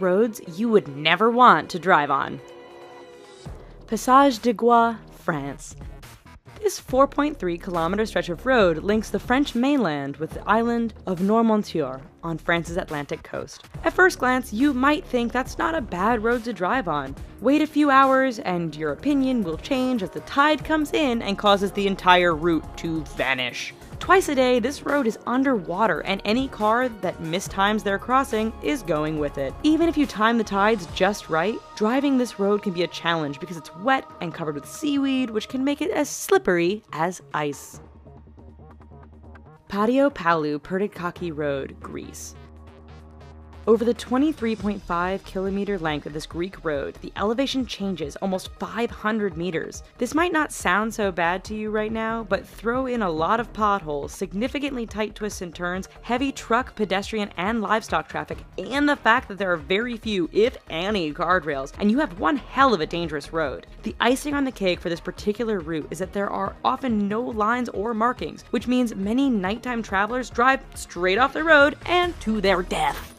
roads you would never want to drive on. Passage de Gois, France. This 4.3-kilometer stretch of road links the French mainland with the island of Noirmoutier on France's Atlantic coast. At first glance, you might think that's not a bad road to drive on. Wait a few hours and your opinion will change as the tide comes in and causes the entire route to vanish. Twice a day, this road is underwater, and any car that mistimes their crossing is going with it. Even if you time the tides just right, driving this road can be a challenge because it's wet and covered with seaweed, which can make it as slippery as ice. Patio Palu Pertikachi Road, Greece. Over the 23.5-kilometer length of this Greek road, the elevation changes almost 500 meters. This might not sound so bad to you right now, but throw in a lot of potholes, significantly tight twists and turns, heavy truck, pedestrian, and livestock traffic, and the fact that there are very few, if any, guardrails, and you have one hell of a dangerous road. The icing on the cake for this particular route is that there are often no lines or markings, which means many nighttime travelers drive straight off the road and to their death.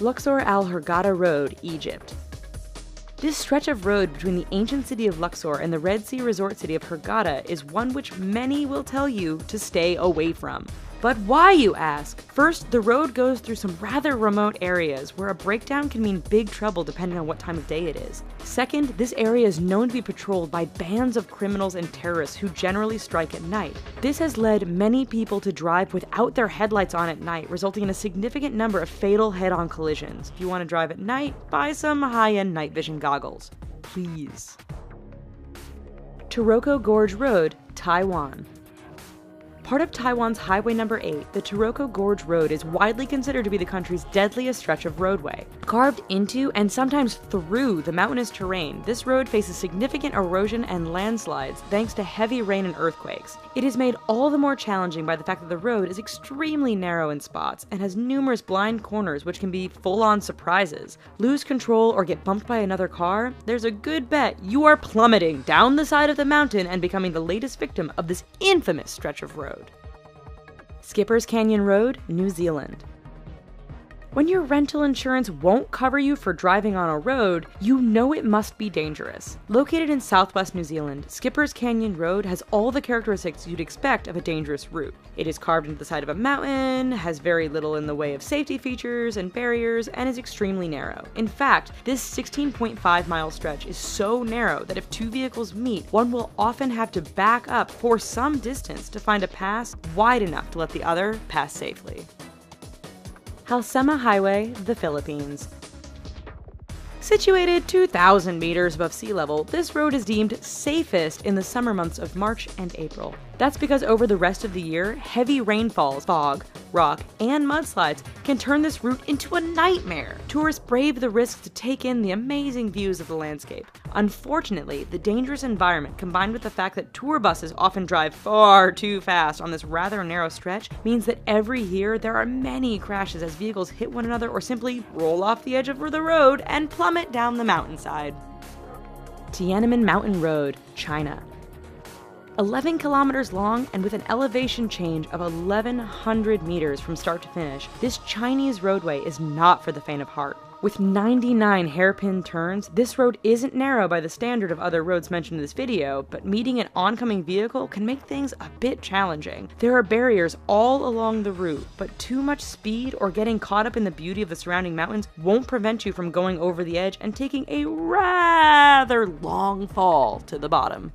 Luxor Al Hurghada Road, Egypt. This stretch of road between the ancient city of Luxor and the Red Sea resort city of Hurghada is one which many will tell you to stay away from. But why, you ask? First, the road goes through some rather remote areas where a breakdown can mean big trouble depending on what time of day it is. Second, this area is known to be patrolled by bands of criminals and terrorists who generally strike at night. This has led many people to drive without their headlights on at night, resulting in a significant number of fatal head-on collisions. If you want to drive at night, buy some high-end night vision goggles. Please. Taroko Gorge Road, Taiwan. Part of Taiwan's Highway No. 8, the Taroko Gorge Road is widely considered to be the country's deadliest stretch of roadway. Carved into and sometimes through the mountainous terrain, this road faces significant erosion and landslides thanks to heavy rain and earthquakes. It is made all the more challenging by the fact that the road is extremely narrow in spots and has numerous blind corners which can be full-on surprises. Lose control or get bumped by another car? There's a good bet you are plummeting down the side of the mountain and becoming the latest victim of this infamous stretch of road. Skipper's Canyon Road, New Zealand. When your rental insurance won't cover you for driving on a road, you know it must be dangerous. Located in southwest New Zealand, Skipper's Canyon Road has all the characteristics you'd expect of a dangerous route. It is carved into the side of a mountain, has very little in the way of safety features and barriers, and is extremely narrow. In fact, this 16.5-mile stretch is so narrow that if two vehicles meet, one will often have to back up for some distance to find a pass wide enough to let the other pass safely. Halsema Highway, the Philippines. Situated 2,000 meters above sea level, this road is deemed safest in the summer months of March and April. That's because over the rest of the year, heavy rainfalls, fog, rock, and mudslides can turn this route into a nightmare. Tourists brave the risk to take in the amazing views of the landscape. Unfortunately, the dangerous environment combined with the fact that tour buses often drive far too fast on this rather narrow stretch means that every year there are many crashes as vehicles hit one another or simply roll off the edge of the road and plummet down the mountainside. Tiananmen Mountain Road, China. 11 kilometers long and with an elevation change of 1,100 meters from start to finish, this Chinese roadway is not for the faint of heart. With 99 hairpin turns, this road isn't narrow by the standard of other roads mentioned in this video, but meeting an oncoming vehicle can make things a bit challenging. There are barriers all along the route, but too much speed or getting caught up in the beauty of the surrounding mountains won't prevent you from going over the edge and taking a rather long fall to the bottom.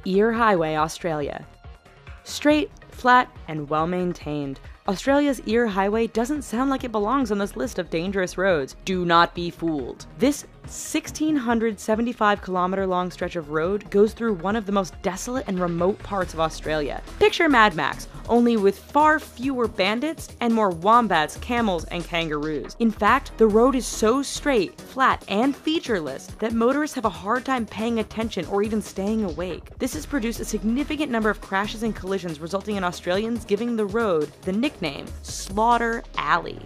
Eyre Highway, Australia. Straight, flat, and well-maintained, Australia's Eyre Highway doesn't sound like it belongs on this list of dangerous roads. Do not be fooled. This 1,675-kilometer long stretch of road goes through one of the most desolate and remote parts of Australia. Picture Mad Max, only with far fewer bandits and more wombats, camels, and kangaroos. In fact, the road is so straight, flat, and featureless that motorists have a hard time paying attention or even staying awake. This has produced a significant number of crashes and collisions, resulting in Australians giving the road the nickname Slaughter Alley.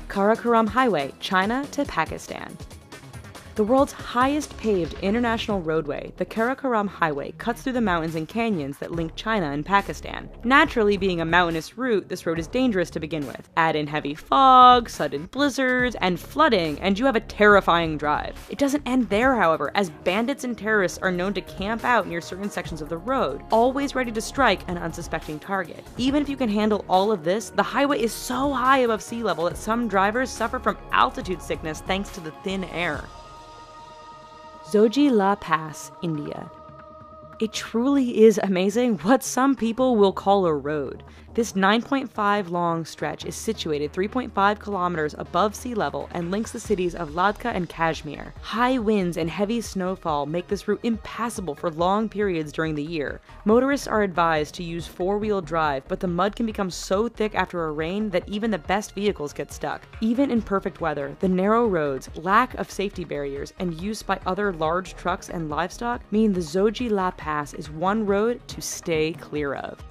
Karakoram Highway, China to Pakistan. The world's highest paved international roadway, the Karakoram Highway, cuts through the mountains and canyons that link China and Pakistan. Naturally, being a mountainous route, this road is dangerous to begin with. Add in heavy fog, sudden blizzards, and flooding, and you have a terrifying drive. It doesn't end there, however, as bandits and terrorists are known to camp out near certain sections of the road, always ready to strike an unsuspecting target. Even if you can handle all of this, the highway is so high above sea level that some drivers suffer from altitude sickness thanks to the thin air. Zoji-La Pass, India. It truly is amazing what some people will call a road. This 9.5 long stretch is situated 3.5 kilometers above sea level and links the cities of Ladakh and Kashmir. High winds and heavy snowfall make this route impassable for long periods during the year. Motorists are advised to use four-wheel drive, but the mud can become so thick after a rain that even the best vehicles get stuck. Even in perfect weather, the narrow roads, lack of safety barriers, and use by other large trucks and livestock mean the Zoji-La Pass is one road to stay clear of.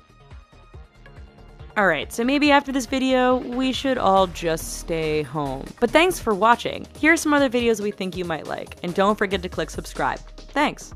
Alright, so maybe after this video, we should all just stay home. But thanks for watching. Here are some other videos we think you might like, and don't forget to click subscribe. Thanks!